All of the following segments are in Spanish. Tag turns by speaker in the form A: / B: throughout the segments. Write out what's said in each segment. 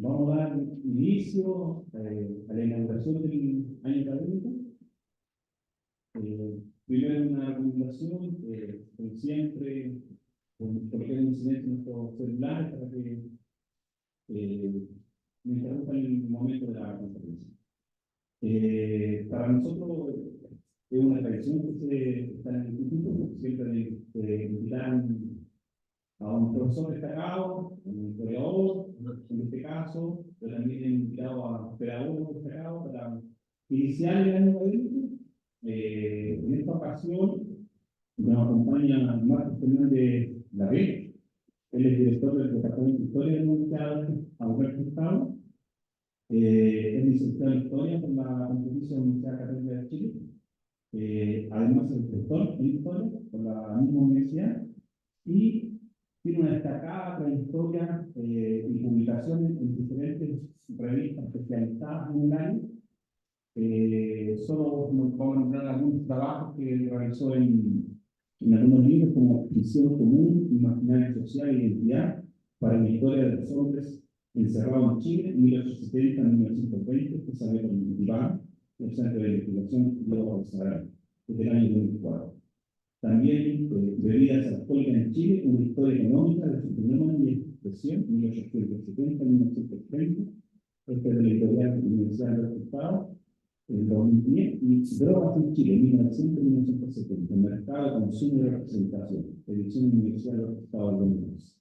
A: Vamos a dar inicio a la inauguración del año académico. Primero una recomendación, como siempre, colocar en silencio nuestros celulares para que no interrumpan el momento de la conferencia. Para nosotros es una tradición que se está en el instituto, siempre invitar a un profesor destacado, un historiador, en este caso, pero también he invitado a pedagogos destacados para iniciar el año académico. En esta ocasión nos acompaña Marcos Fernández Lavé, él es director del Departamento de Historia de la Universidad Augusto Estado, es licenciado en Historia por la Pontificia Universidad Católica de Chile, además es doctor en Historia por la misma universidad y tiene una destacada trayectoria y publicaciones en diferentes revistas especializadas en el área. Solo nos vamos a nombrar algunos trabajos que realizó en algunos libros como Visión Común, Imaginario Social e Identidad para la Historia de los Hombres Encerrados en Chile, 1870-1920, que salió con el IBAN, el Centro de Investigación Diego Sagrado, desde el año 2004. También Bebidas Alcohólicas en Chile, una historia económica de su fenómeno y expresión, 1870-1930, este es de la editorial Universidad de los Estados, en 2010, y Drogas en Chile, 1900-1970, Mercado, Consumo y Representación, edición Universidad de los Estados Unidos.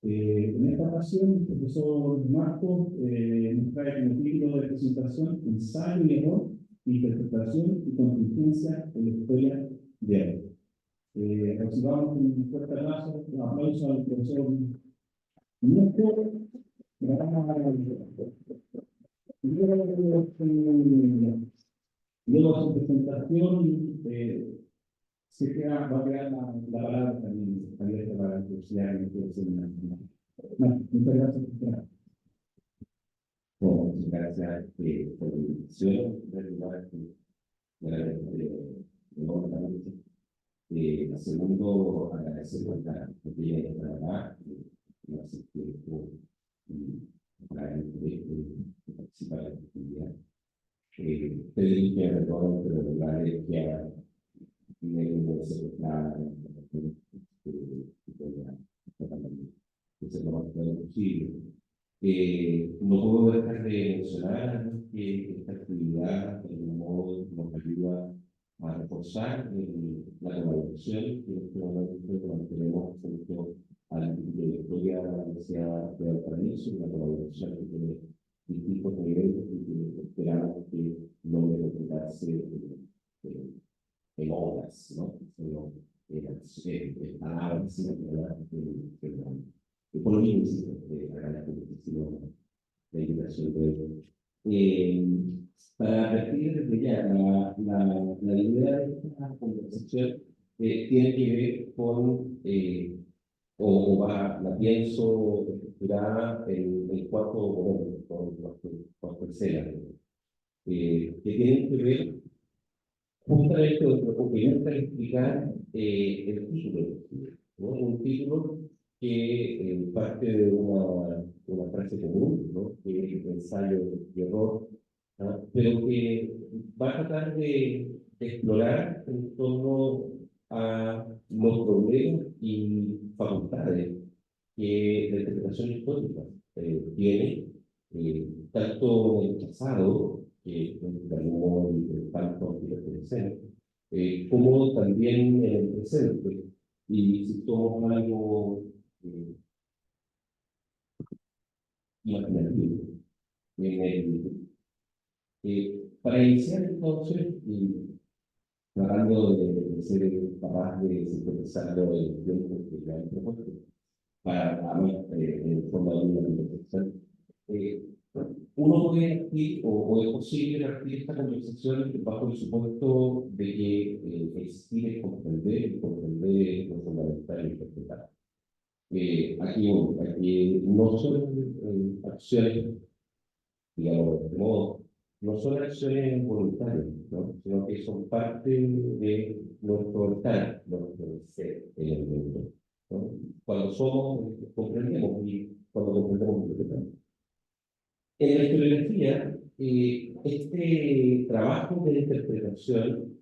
A: En esta ocasión, el profesor Marco nos trae como título de presentación Ensayo y error, interpretación y contingencia en la historia de hoy. Recibamos con un fuerte abrazo, un aplauso al profesor Marco. Luego de su presentación, va a quedar la palabra también abierta para la curiosidad y el seminario. Muchas gracias.
B: Muchas gracias por la invitación. Segundo, agradecer por la oportunidad de estar acá, para participar en la actividad. Pedir que recuerden, pero la verdad es que me secuestrar que se lo más claro posible. No puedo dejar de mencionar que esta actividad de algún modo nos ayuda a reforzar la colaboración que en este momento mantenemos junto al Instituto de Historia de la Universidad de Valparaíso, una colaboración que tiene distintos niveles y que esperamos que logre concretarse en obras, ¿no? Sino en palabras, sino por lo mismo, insisto, agradezco muchísimo la invitación de hoy. Para partir desde ya, la idea de esta conversación tiene que ver con, la pienso estructurada en cuatro momentos, cuatro escenas, que tienen que ver justamente con que yo para explicar el título, ¿no? Un título que parte de una frase común, ¿no? Que es ensayo y error, ¿no? Pero que va a tratar de explorar en torno a los problemas y facultades que la interpretación histórica tiene, tanto en el pasado, que de algún modo tanto como también en el presente. Y si tomamos algo imaginativo para iniciar entonces, tratando de ser capaz de sintetizarlo en el tiempo que ya he propuesto, para mí, en el fondo de una reflexión, uno puede partir, o es posible partir esta conversación bajo el supuesto de que existir es comprender, y comprender es lo fundamental y interpretar. Aquí no son acciones, digamos, de este modo, no son acciones voluntarias, ¿no? Sino que son parte de nuestro estar, nuestro ser en el mundo, ¿no? Cuando somos, comprendemos, y cuando comprendemos, interpretamos. En la historiografía, este trabajo de interpretación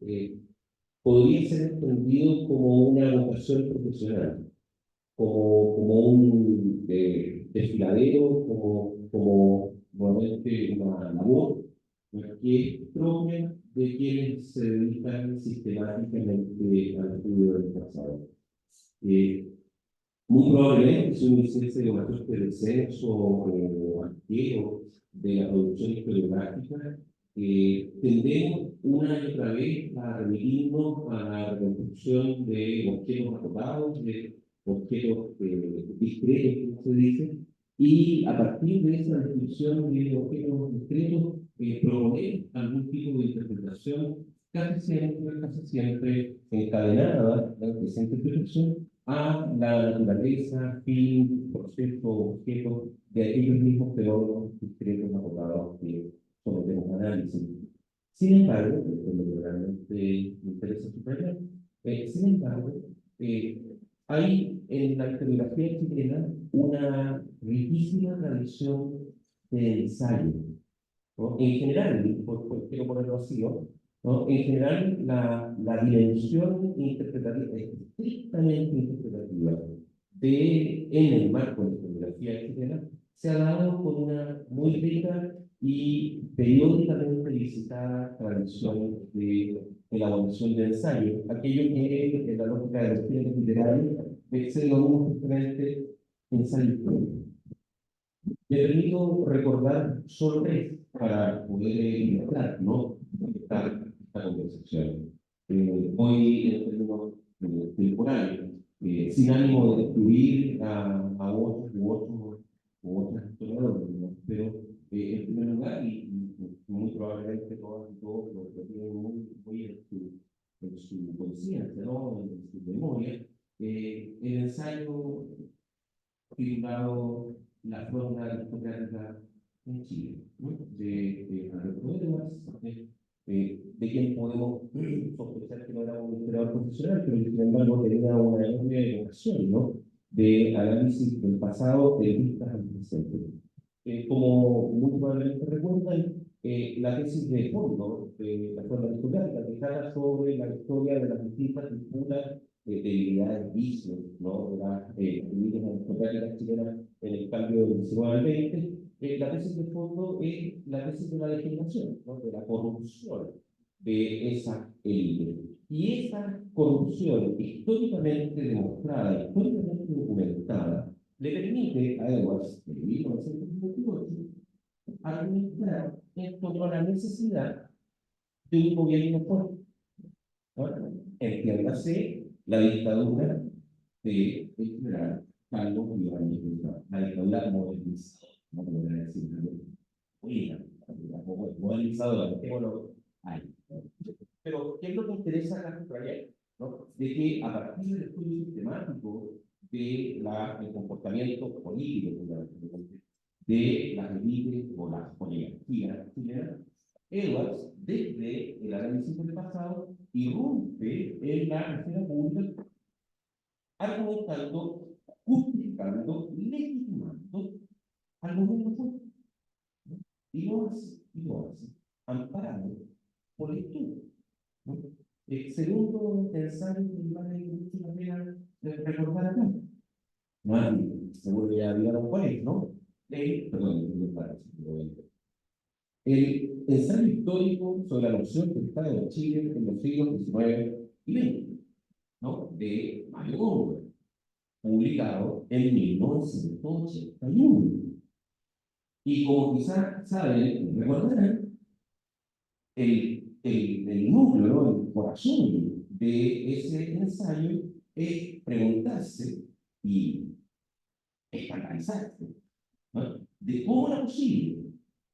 B: podría ser entendido como una vocación profesional, como un desfiladero, como nuevamente una labor que es propia de quienes se dedican sistemáticamente al estudio del pasado. Muy probablemente, si uno hiciese una suerte de censo o arqueo de la producción historiográfica, tendemos una y otra vez a remitirnos a la reconstrucción de objetos acotados, de objetos discretos, como se dice, y a partir de esa descripción de objetos discretos, proponer algún tipo de interpretación casi siempre encadenada, esa interpretación, a la naturaleza, fin, proceso, objeto de aquellos mismos fenómenos discretos acotados que sometemos a análisis. Sin embargo, esto es lo que realmente me interesa subrayar, sin embargo, hay en la historiografía chilena una riquísima tradición de ensayo, ¿no? En general, quiero ponerlo así, ¿no? En general, la dimensión interpretativa, estrictamente interpretativa, en el marco de la historiografía chilena, se ha dado con una muy rica y periódicamente visitada tradición de elaboración de ensayos, aquello que en la lógica de los géneros literarios se denomina justamente ensayo histórico. Me permito recordar solo tres para poder ilustrar, ¿no? esta conversación. Hoy, en términos temporales, sin ánimo de excluir a otros u otras historiadores, ¿no? Pero en primer lugar, y muy probablemente todas y todos lo tienen muy en su conciencia, ¿no? En su memoria, el ensayo titulado La flora aristocrática en Chile, ¿no? De Alberto Edwards, de quien podemos sospechar que no era un historiador profesional, pero que sin embargo tenía una enorme vocación, ¿no? De análisis del pasado de vistas al presente. Como muy probablemente recuerdan, la tesis de fondo de la flora aristocrática que trata sobre la historia de las distintas disputas debilidades, vicios, ¿no? De las élites aristocráticas chilenas en el cambio del 19 al 20, la tesis de fondo es la tesis de la degeneración, ¿no? De la corrupción de esa élite. Y esa corrupción históricamente demostrada, históricamente documentada, le permite a Edwards, en 1958, argumentar en torno a la necesidad de un gobierno fuerte. ¿No? Entiéndase la dictadura del general Carlos Ibáñez Luna, la dictadura modernizadora, no podría decir, modernizadora, dejémoslo ahí. Pero, ¿qué es lo que interesa acá subrayar? ¿No? De que a partir del estudio sistemático del comportamiento político de las élites o las oligarquías chilenas, Edwards, desde el análisis del pasado, irrumpe en la escena pública, argumentando, justificando, legitimando al gobierno fuerte. ¿No? Y lo hace, amparado por el estudio. ¿No? Segundo ensayo que vale mucho la pena recordar acá. No hay, seguro ya vieron cuál es, ¿no? El ensayo histórico sobre la noción del Estado de Chile en los siglos XIX y XX, ¿no? De Mario Gómez, publicado en 1981. Y como quizás saben, recordarán, el núcleo, ¿no? El corazón de ese ensayo es preguntarse y escandalizarse, ¿no? De cómo era posible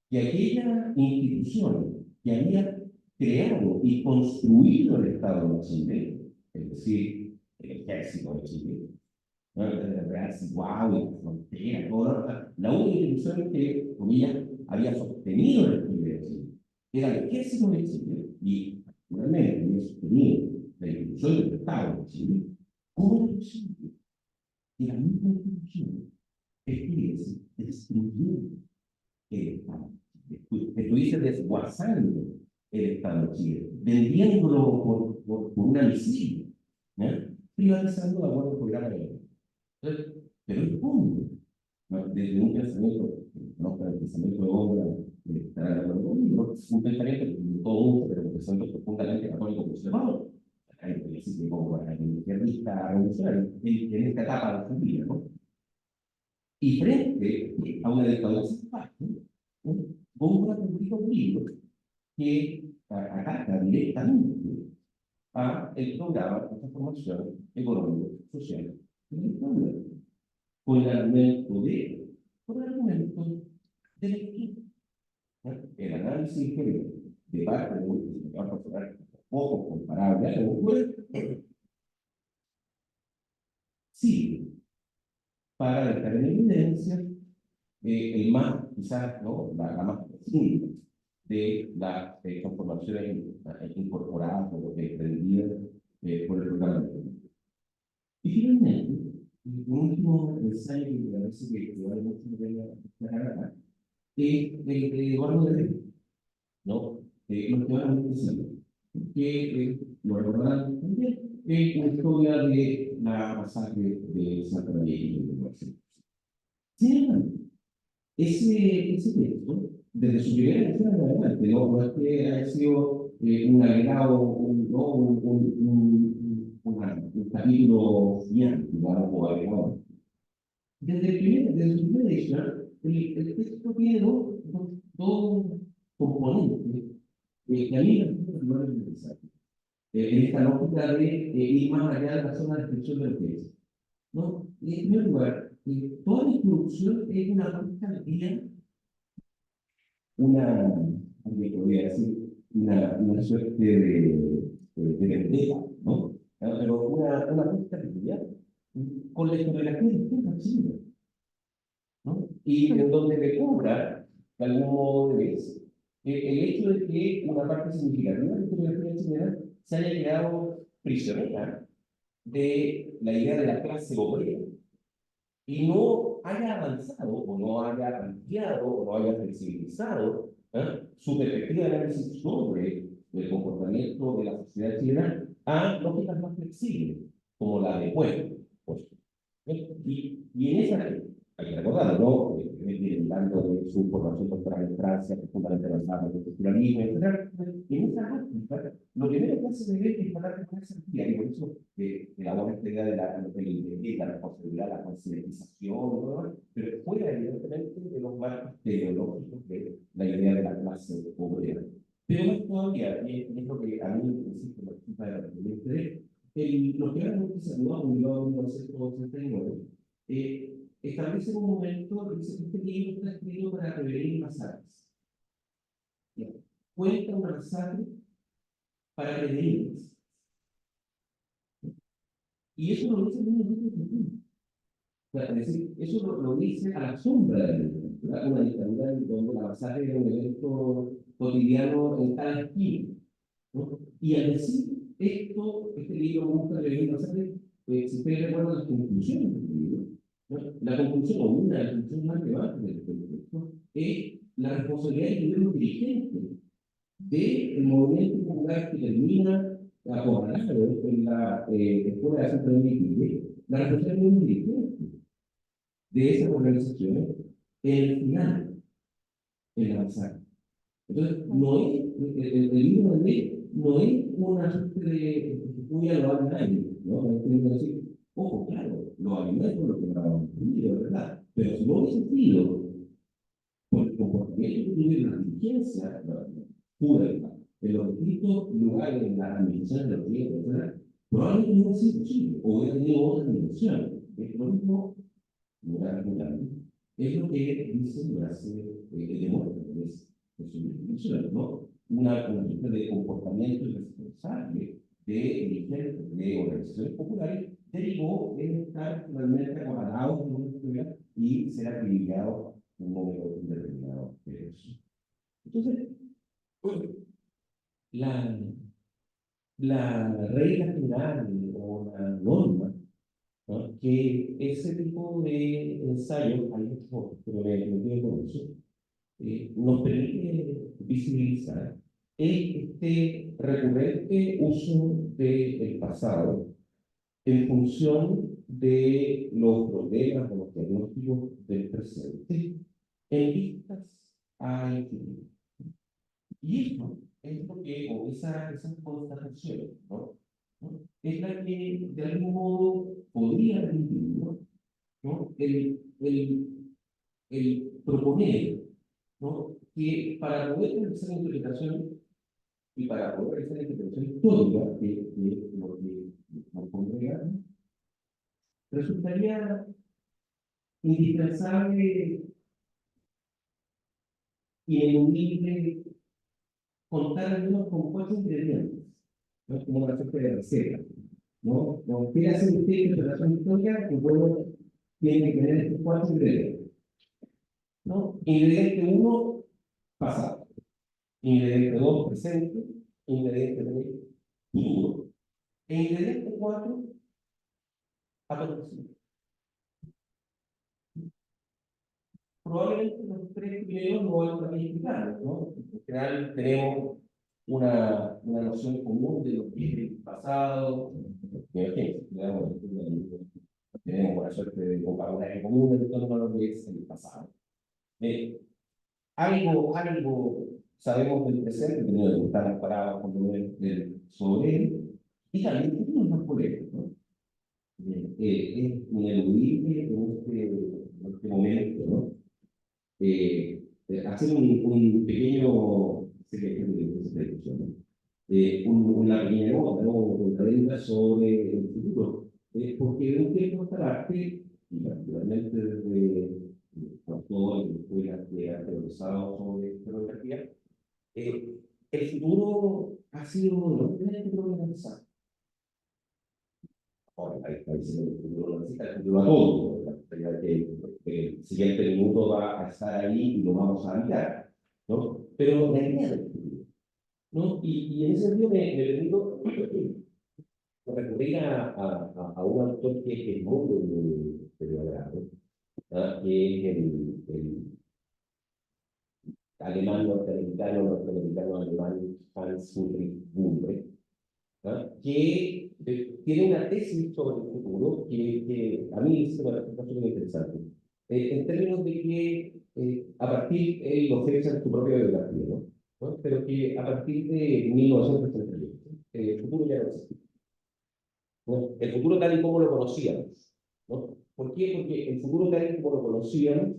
B: que aquella institución que había creado y construido el Estado de Chile, es decir, el Ejército de Chile, ¿no? El Real Ciguao y la frontera, toda la única institución que, comillas, había sostenido el Chile de Chile era el Ejército de Chile y, naturalmente, había sostenido la institución del Estado de Chile. ¿Cómo era posible que la misma institución estuviese destruyendo el Estado. Estuviste desguazando el Estado de Chile, vendiéndolo por una miseria, ¿ya? Privatizando la buena programa de ley. Pero el fondo, ¿no? Desde un pensamiento, no para el pensamiento de obra, de estar de acuerdo conmigo, un pensamiento de todo mundo, pero un pensamiento profundamente católico conservador. Hay que decir como para el izquierdista revolucionario, en esta etapa de su vida, ¿no? Y frente a una dictadura sin pacto, Góngora publica un libro que ataca directamente a el programa de transformación económica, social de la dictadura, con el argumento del equipo. El análisis interior de parte de un investigador personal poco comparable a lo que sí, para dejar en evidencia el más, quizás, ¿no? la más profunda de las transformaciones incorporadas o emprendidas por el programa. Y finalmente, un último ensayo que me parece que vale mucho la pena destacar acá, es el de Eduardo de Rey, ¿no? Lo que van a decir, que lo recordarán también, es una historia de la masacre de Santa María y de Brasil. Sin embargo, ese texto, desde su primera edición en adelante, no es que haya sido un agregado, ¿no? Un capítulo final, digamos, o agregado. Desde su primera edición, el texto tiene dos componentes que a mí me resultan más interesantes. En esta lógica de ir más allá de la zona de descripción de lo que es, ¿no? Y en primer lugar, toda la introducción es una puesta al día, podría decir, una suerte de vendetta, ¿no? Pero una puesta al día con la historiografía de distintas Chile, ¿no? Y en donde le cobra, de algún modo, de vez, el hecho de que una parte significativa de la historiografía chilena se haya quedado prisionera de la idea de la clase obrera y no haya avanzado o no haya ampliado o no haya flexibilizado su perspectiva de análisis sobre el comportamiento de la sociedad chilena a lógicas más flexibles, como la de pueblo. Pues, y en esa, hay que recordarlo, ¿no? Hablando de su formación doctoral en Francia, profundamente avanzada en el culturalismo, etc. Y en esa lógica, lo primero que hace es instalar con esa idea, y por eso elabora esta idea de la responsabilidad, la concientización, pero fuera evidentemente de los marcos teológicos de la idea de la clase obrera. Pero más todavía, y es lo que a mí, insisto, me resulta de interés, lo que ahora se anuló en 1989, establece un momento, dice que este libro está escrito para prevenir masacres. Cuenta una masacre para prevenirlas. Y eso lo dice el mismo. Es decir, eso lo dice a la sombra de la dictadura, una dictadura donde la masacre era un evento cotidiano en cada esquina, ¿no? Y al decir esto, este libro busca prevenir masacres, si ustedes recuerdan las conclusiones del libro, ¿no? La conclusión, o una de las conclusiones más relevantes del texto, es la responsabilidad del gobierno dirigente del movimiento popular que termina acorralado en la Escuela de Santa Domingo, la responsabilidad del dirigente de esas organizaciones en el final, en la masacre. Entonces, no es, el libro de ley no es una suerte de muy a lo nadie, ¿no? Tienen que decir, ojo, claro, los alimentos lo que no han entendido, ¿verdad? Pero si no hubiese sido por el comportamiento que tuvieron la diligencia pública en los distintos lugares, en las administraciones de los bienes, etc., probablemente no hubiera sido posible, o hubiera tenido otra dimensión. Es lo mismo, lugar grande, es lo que dice Demóstenes en su definición, ¿no? Una conducta de comportamiento irresponsable de dirigentes de organizaciones populares derivó en estar finalmente acorralados en una sociedad y ser acribillados en un momento determinado de eso. Entonces, la, la regla general o la norma, ¿no? Que ese tipo de ensayos, hay muchos otros, pero me quedo con eso, nos permite visibilizar este recurrente uso del pasado en función de los problemas o los diagnósticos del presente en vistas al futuro. Y esto es lo que, o esa constatación, ¿no? Es la que de algún modo podría permitir, ¿no? El proponer, ¿no? Que para poder realizar la interpretación y para poder realizar la interpretación histórica de lo que nos congrega, resultaría indispensable y ineludible contar al menos con 4 ingredientes, ¿no? Como una suerte de receta, ¿no? Como quiere hacer usted interpretación histórica, pues bueno, tiene que tener estos 4 ingredientes, ¿no? Ingrediente 1, pasado. Ingrediente 2, presente. Ingrediente 3, futuro. E ingrediente 4, acontecimiento. Probablemente los 3 primeros no van a explicar, ¿no? En general tenemos una noción común de lo que es el pasado, tenemos una suerte de vocabulario común en torno a lo que es el pasado. Algo sabemos del presente, teniendo que estar parados con sobre él, y también tenemos más polémicos, ¿no? Es ineludible en este momento, ¿no? Hacer un pequeño, sé que ¿no? Una pequeña nota, ¿no? Una lenta sobre el futuro, porque de un tiempo a esta parte, y particularmente desde todo el escuelas que ha teorizado sobre tecnología, el futuro ha sido enormemente problematizado. Ahora, el futuro necesita el futuro a todos, que el siguiente minuto va a estar ahí y lo vamos a habitar, ¿no? Pero la idea del futuro, ¿no? Y en ese sentido me permito recurrir a un autor que es muy agrado, ¿no? Que es el norteamericano alemán Hans Ulrich Gumbre, ¿no? Que tiene una tesis sobre el futuro que a mí se me resulta súper interesante. En términos de que a partir, él lo fecha en su propia biografía, ¿no? Pero que a partir de 1938, el futuro ya no existe, ¿no? El futuro tal y como lo conocíamos, ¿no? ¿Por qué? Porque el futuro tal y como lo conocíamos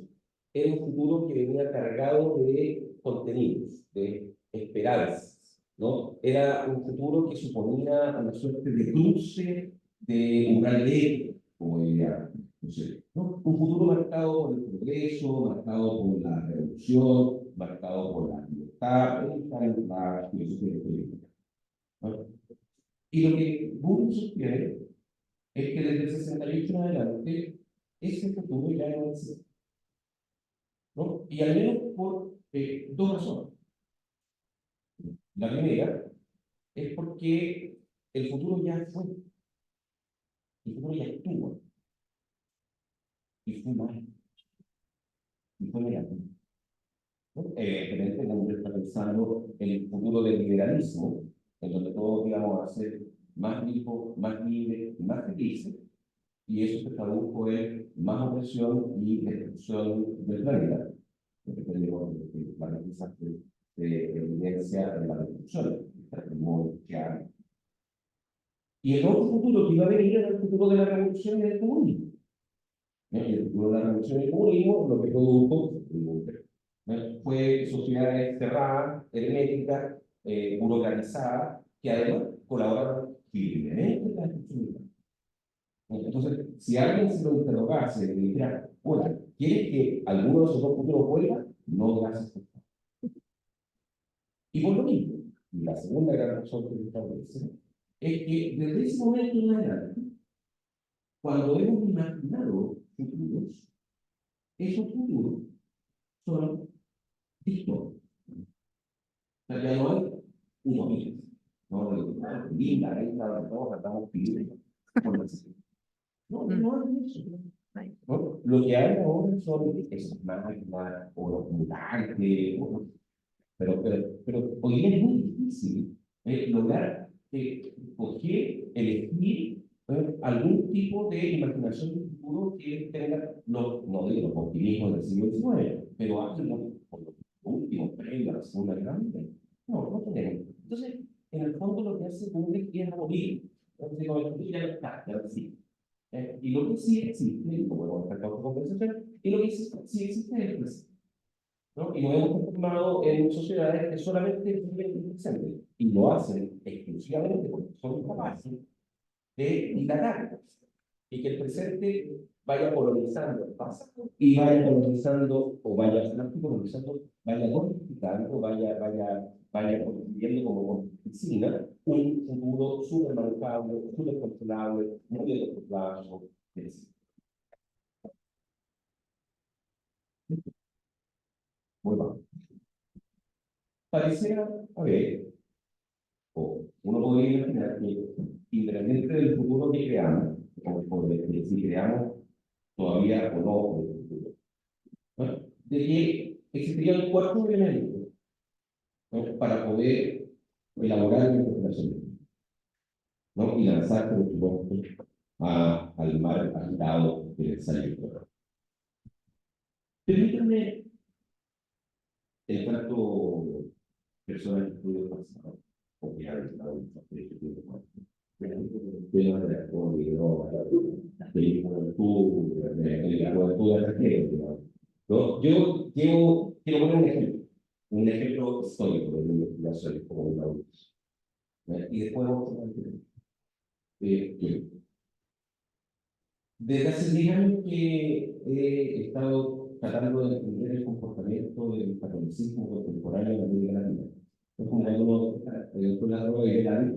B: era un futuro que venía cargado de contenidos, de esperanzas, ¿no? Era un futuro que suponía una suerte de cruce de umbral de, como diría, no sé, ¿no? Un futuro marcado por el progreso, marcado por la revolución, marcado por la libertad, la filosofía política, ¿no? Y lo que Boone sostiene es que desde el 68 en adelante, ese futuro ya no existe, ¿no? Y al menos por 2 razones. La primera es porque el futuro ya fue, el futuro ya estuvo, y fue mal, y fue negativo, ¿no? Evidentemente, el hombre está pensando en el futuro del liberalismo, en donde todos íbamos a ser más ricos, más libres, más felices, y eso se tradujo en más opresión y destrucción del planeta, lo que tenemos varias piezas de evidencia en la destrucción, que hay. Y el otro futuro que iba a venir era el futuro de la revolución y del comunismo. Y el futuro de la revolución y el comunismo lo que produjo fue sociedades cerradas, herméticas, burocratizadas, que además colaboraron firmemente en la destrucción del planeta. Entonces, si alguien se lo interrogase y le dijera, hola, ¿quieres que alguno de esos dos futuros vuelva? No, gracias. Y por lo mismo, la segunda gran razón que se establece es que desde ese momento en adelante, cuando hemos imaginado futuros, esos futuros son distópicos. O sea, ya no hay utopías. No, linda, estamos pidiendo. No, no es eso. ¿no? Lo que hay ahora son esas máquinas o los mutantes, ¿no? Pero hoy día es muy difícil lograr escoger, elegir algún tipo de imaginación del futuro que tenga, no digo los optimismos del siglo XIX, pero algo por lo último, previo a la Segunda Guerra Mundial. No tenemos. Entonces, en el fondo lo que hace Google es abolir. Entonces, como el ya no está, ya no existe. Y lo que sí existe, como hemos tratado de conversación, y lo que sí existe es el presente. ¿No? Y nos hemos transformado en sociedades que solamente viven el presente y lo hacen exclusivamente porque son capaces de dilatar y que el presente vaya colonizando el pasado y vaya colonizando o vaya colonizando, vaya modificando, vaya construyendo como oficina un futuro súper manejable, súper controlable, muy de corto plazo, etc. Bueno, pareciera, a ver, o uno podría imaginar que, independientemente del futuro que creamos, o de si creamos todavía o no el futuro, ¿no? De que existiría un cuarto elemento, ¿no? Para poder elaborar una interpretación, ¿no? Y lanzar, por supuesto, al mar agitado del ensayo. Permítanme el trato personal que estuve pasado, o que ha estado en este tiempo. Tema de la la juventud atractiva. ¿No? Yo quiero poner un ejemplo histórico de mi investigación como un adulto. Y después vamos a yo. Desde hace 10 años que he estado tratando de entender el comportamiento del catolicismo contemporáneo en América Latina. Es como uno, el lado de la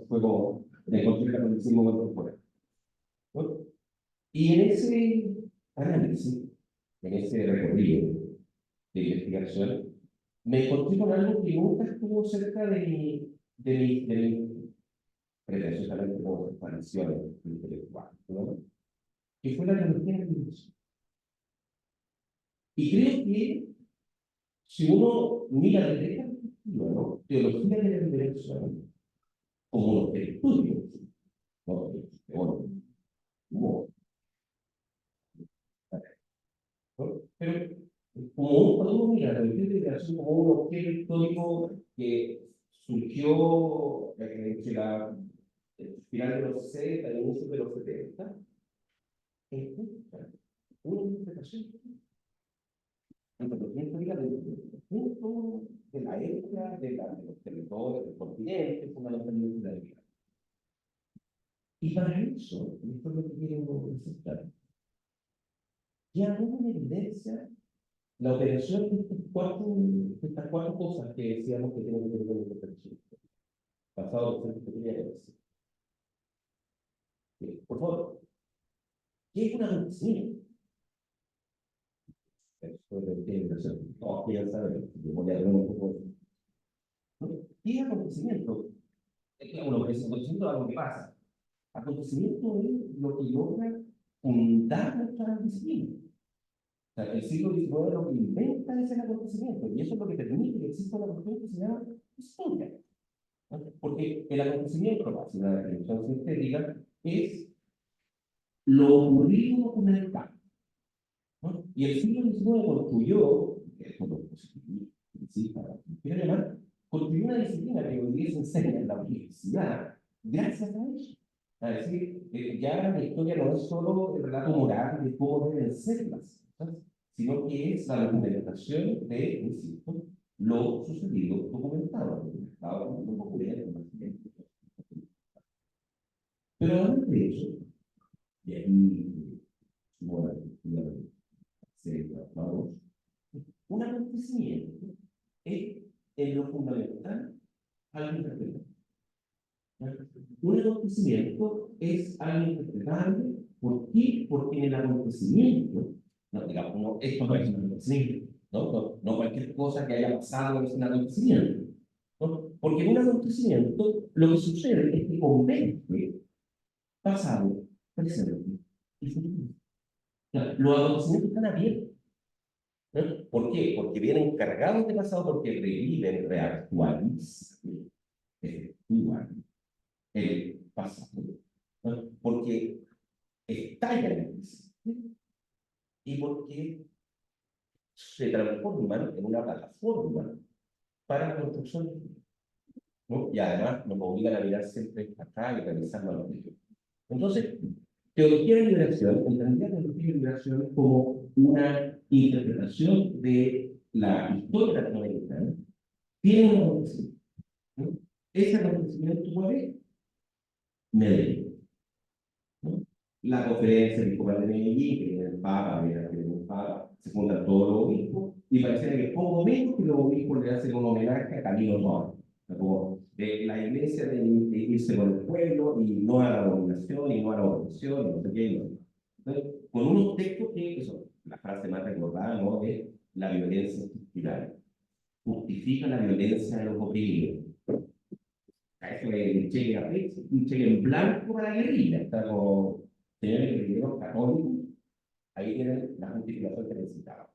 B: fue como de encontrar el catolicismo contemporáneo. ¿No? Y en ese análisis, en ese recorrido de investigación, me encontré con algo que nunca estuvo cerca de mi pretenciosamente como expansión intelectual, ¿no? Que fue la teología de la liberación. Y creo que si uno mira desde esta perspectiva, ¿no? Teología de la liberación, como el estudio, ¿no? Bueno, como, ¿no? Pero como cuando uno mira la teología de la liberación como un objeto histórico que surgió entre la final de los 60 y inicio de los 70, es una interpretación antropológica del punto de la época, de los territorios, del continente, fundamentalmente de la vida. Y para eso, y esto es lo que quiero resaltar, ya hay una evidencia la operación de estas cuatro cosas que decíamos que tienen que ver con la interpretación. Pasado, presente, futuro y agradecido. Por favor, ¿qué es un acontecimiento? Eso es lo que tiene que ser. Todos quieren saber, voy a ver un poco. ¿Qué es acontecimiento? Uno es acontecimiento algo que pasa. Acontecimiento es lo que logra fundar nuestra disciplina. O sea, el siglo XIX lo que inventa es el acontecimiento, y eso es lo que permite que exista una cuestión que se llama historia. ¿No? Porque el acontecimiento, si una definición sintética, es lo ocurrido documental. ¿No? Y el siglo XIX construyó, esto lo quiero llamar, construyó una disciplina que hoy día se enseña en la universidad gracias a eso. Es decir, ya la historia no es solo el relato moral de cómo deben ser las cosas, sino que es la documentación de, insisto, lo sucedido documentado. Pero además de eso, y aquí, bueno, vamos, un acontecimiento es en lo fundamental algo interpretable. Un acontecimiento es algo interpretable. ¿Por qué? Porque en el acontecimiento, no, digamos, esto no es un acontecimiento, no cualquier cosa que haya pasado es un acontecimiento. ¿No? Porque en un acontecimiento lo que sucede es que converge pasado, presente y futuro. Los acontecimientos están abiertos. ¿No? ¿Por qué? Porque vienen cargados de pasado, porque reviven, reactualizan, efectúan el pasado. ¿No? Porque estallan en crisis y porque se transforman en una plataforma para la construcción, ¿no? Y además nos obligan a mirar siempre acá y revisar lo anterior. Entonces, teología de liberación, entendía teología de liberación como una interpretación de la historia latinoamericana, tiene un acontecimiento, ¿no? Ese acontecimiento, ¿cuál es? Medellín, ¿no? La conferencia episcopal de Medellín, que viene el Papa, viene el Papa, se juntan todos los obispos, y pareciera que poco menos que los obispos le hacen un homenaje a Camilo Torres, como de la iglesia de irse con el pueblo, y no a la dominación, y no a la opresión, y no sé qué, y no. Entonces, con unos textos que, eso, la frase más recordada, ¿no?, es la violencia estructural. Justifica la violencia de los oprimidos. Eso es un cheque en blanco para la guerrilla. Está como señores guerrilleros católicos, ahí tienen la justificación que necesitaban.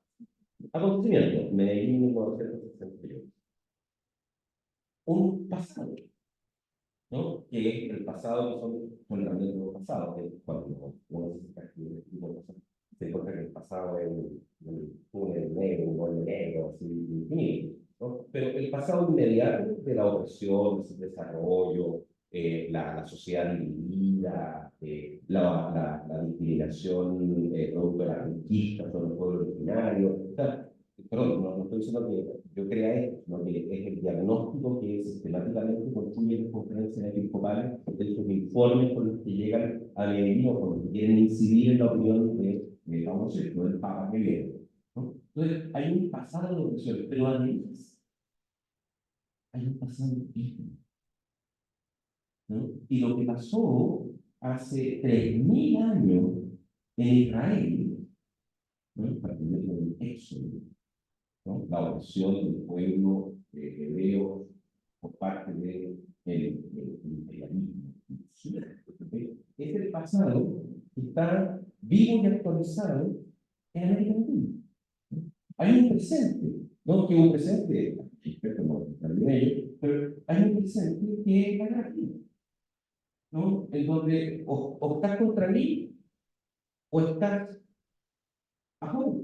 B: Acontecimiento, Medellín 1968. Un pasado, ¿no? Que es el pasado, que son realmente los pasados, que cuando uno se encuentra que el pasado es un túnel negro, un gol negro, así, infinito, ¿no? Pero el pasado inmediato de la opresión, del desarrollo, la sociedad dividida, la discriminación producto de la conquista sobre el pueblo originario. O sea, perdón, no estoy diciendo que yo crea esto, sino que es el diagnóstico que sistemáticamente construye las conferencias episcopales, de esos informes con los que llegan a Medellín o con los que quieren incidir en la opinión de vamos a decir, del Papa que viene, ¿no? Entonces, hay un pasado de opresión, pero además hay un pasado íntimo, ¿no? Y lo que pasó hace 3000 años en Israel, ¿no?, para el Éxodo, ¿no?, la opresión del pueblo hebreo por parte del imperialismo. Es el pasado que está vivo y actualizado en América Latina. Hay un presente, no que un presente, no, pero hay un presente que es la gracia, ¿no? En donde o estás contra mí o estás a favor.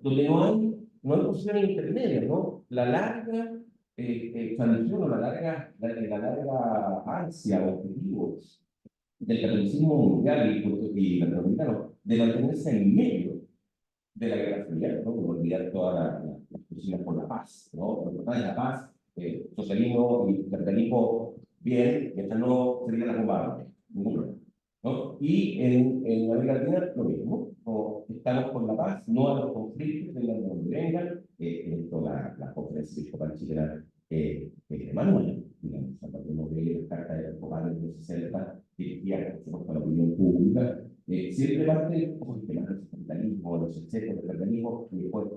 B: Donde no hay posiciones intermedias, ¿no? La larga tradición o la larga ansia, objetivos del catolicismo mundial y latinoamericano de mantenerse en medio de la Guerra Fría, ¿no? No olvidar todas las cocinas por la paz, ¿no? Lo importante es la paz, socialismo y capitalismo bien, mientras no se diga la bomba, ningún problema, ¿no? Y en América Latina lo mismo, ¿no? Estamos por la paz, no a los conflictos, vengan de donde vengan. Esto la conferencia episcopal chilena es de Manuel, digamos, cuando uno ve la carta de episcopal de los 60, dirigida, por supuesto, a la opinión pública, siempre parte con el tema del capitalismo, los excesos del capitalismo, y después,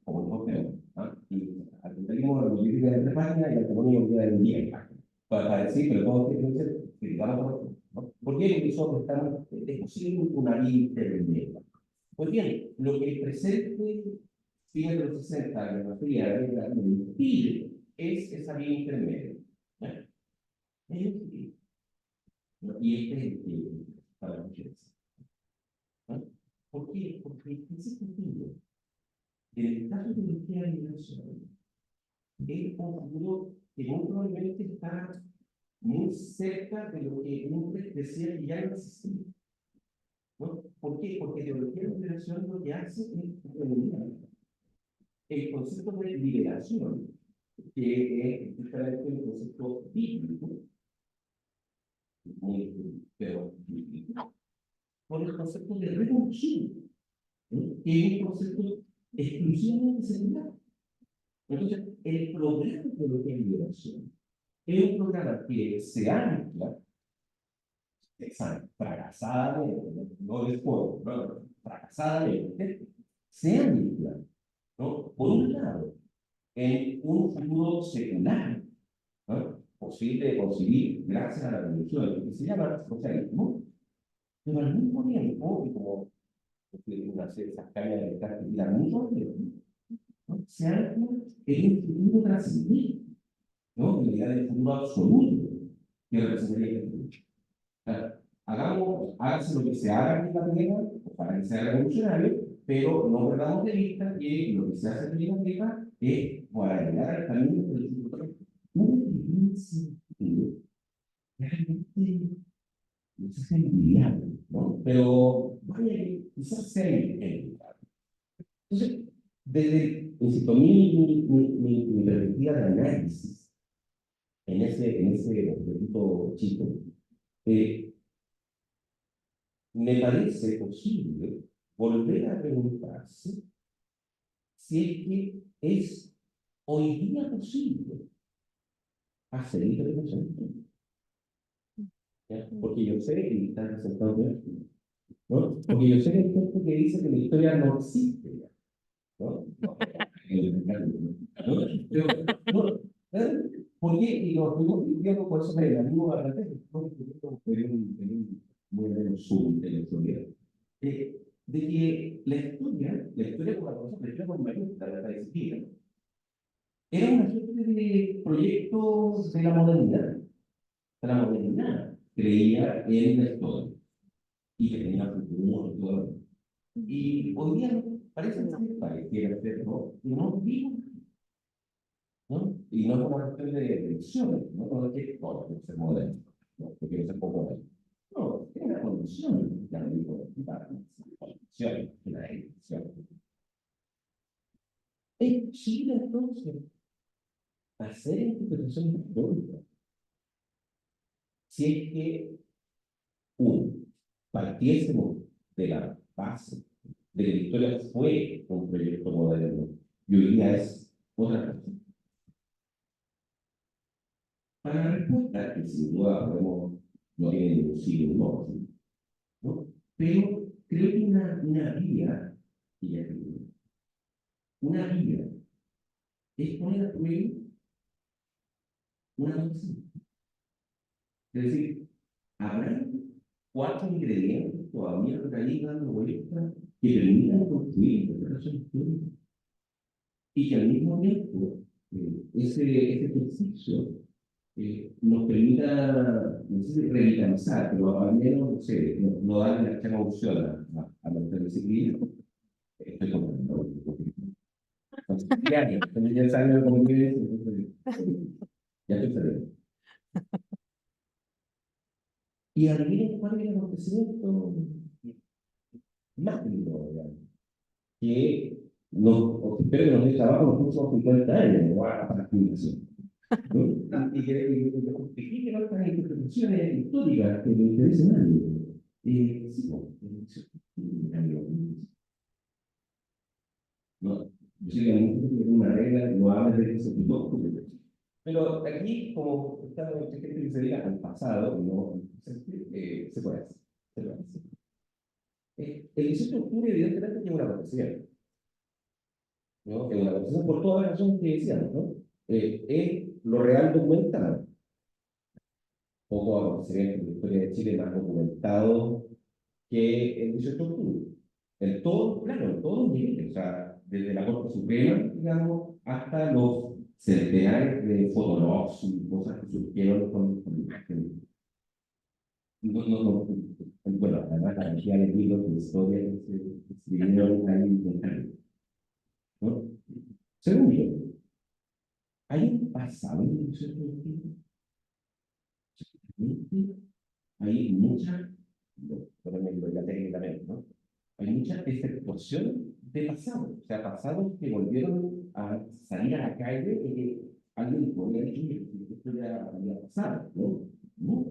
B: como nosotros tenemos, ¿no? Y al capitalismo lo critica de 3 páginas y al comunismo queda en 10 páginas. Para decir, pero todos entonces criticamos, ¿no? ¿Por qué? Porque nosotros estamos, es posible una vía intermedia. Pues bien, lo que el presente fines de los 60, la Guerra Fría, la Guerra Fría, impide es esa vía intermedia. ¿Ya? Es el, ¿no? Y este es el que para la mujeres. ¿No? ¿Por qué? Porque en ese sentido, en el caso de la liberación, es un futuro que muy probablemente está muy cerca de lo que Umbres decía que ya no existía, ¿no? ¿Por qué? Porque teología de liberación lo que hace es eliminar el concepto de liberación, que es justamente el concepto bíblico, pero bíblico, por el concepto de revolución, ¿no?, que es un concepto exclusivamente secular. Entonces, el programa de teología de liberación es un programa que se ancla fracasadamente, no después, pero fracasadamente, se ancla, ¿no?, por un lado, en un futuro secular, ¿no?, posible de concebir gracias a la revolución, que se llama socialismo, pero al mismo tiempo, y como una serie de esas cañas de estar que tiran mucho dinero, ¿no? Se ancla en un futuro trascendente, ¿no? En la idea del futuro absoluto que representaría el futuro. Hágase lo que se haga en la Tierra para que sea revolucionario, pero no perdamos de vista que lo que se hace aquí en la Tierra es para llegar al camino del futuro. No tiene sentido. Realmente no es envidiable, ¿no? Pero vaya que quizás sea envidiable. Entonces, desde, insisto, mi perspectiva de análisis en ese objeto chico, eh, me parece posible volver a preguntarse si es que es hoy día posible hacer interpretación. ¿Ya? Porque yo sé que están presentando, ¿no? Porque yo sé que hay gente que dice que la historia no existe, ¿no? No, pero, no, ¿por qué? Y lo estoy viendo por eso me animo a tratar, porque en un muy buen zoom de la historia, de que la historia como la cosa, la historia con mayúscula de la disciplina, era una suerte de proyecto de la modernidad, creía en la historia y que tenía futuro y todo. Y hoy día parece que pareciera ser, ¿no? Y no vimos, ¿no? Y no es una cuestión de elecciones, ¿no? No es que todo tiene que ser moderno, ¿no? Que quiere ser poco moderno. No, es una condición, ya lo digo, una condición, una elección. Es posible entonces hacer interpretación histórica si es que, uno, partiésemos de la base de que la historia fue un proyecto moderno y hoy día es otra cosa. Para la respuesta, que sin duda no tiene ningún sí o no, pero creo que una vía, y ya digo, una vía es poner a prueba una cosa. Es decir, habrá cuatro ingredientes todavía por ahí dando vueltas que permitan construir interpretación histórica y que al mismo tiempo ese ejercicio nos permita, no sé si revitalizar, pero al menos, no sé, no darle la extrema opción a la disciplina. Estoy contando. Diario, tengo 10 años de convivencia, entonces ya estoy saliendo. Y adivinen cuál es el acontecimiento más lindo, digamos, que espero que nos dé trabajo en los próximos 50 años, ¿no? Para la jubilación. ¿No? Y que justifique nuestras interpretaciones históricas que le interesen a nadie. Sí, no, yo sé que hay muchos que tienen una regla, no hablan de ese tipo, pero aquí, como está mucha gente que se dedica al pasado, no, se puede hacer. Se puede hacer. El 18 de octubre, evidentemente, tiene una acontecimiento, ¿no? Es una acontecimiento por todas las razones que decíamos, ¿no? Es lo real documentado. Poco acontecimiento en la historia de Chile más documentado que el 18 de octubre. En todo, claro, en todos los niveles, o sea, desde la Corte Suprema, digamos, hasta los centenares de fotologs y cosas que surgieron con imágenes. Bueno, además la cantidad de libros de historia que se escribieron ahí en Cali, ¿no? Segundo, hay un pasado en el 18 de octubre. Hay mucha, lo ya técnicamente, ¿no? Hay mucha efectuación de pasado, o sea, pasados que volvieron a salir a la calle y que alguien podría decir que esto ya había pasado, ¿no? No,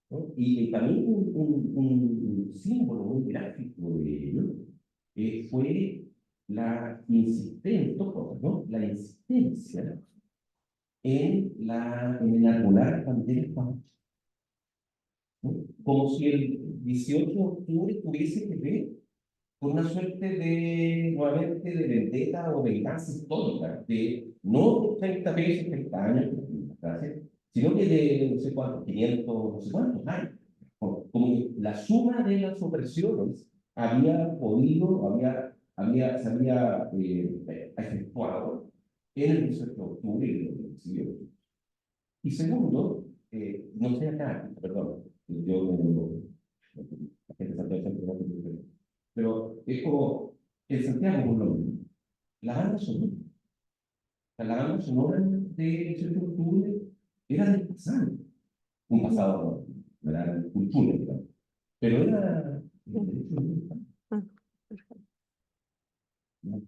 B: ¿no? Y también un símbolo muy gráfico de ello fue la insistencia, dos cosas, ¿no? La insistencia en enarbolar banderas patrias, ¿no? Como si el 18 de octubre tuviese que ver con una suerte de, nuevamente, de vendetta o venganza histórica, de no 30 veces 30 años, sino que de no sé cuántos, 500, no sé cuántos años. Como que la suma de las opresiones había podido, se había efectuado en el 18 de octubre y lo recibió. Y segundo, no sé acá, perdón, la gente de Santiago, pero es como en Santiago, por lo menos, la banda sonora, la banda sonora de 18 de octubre era del pasado, un pasado, no era cultura, digamos, pero era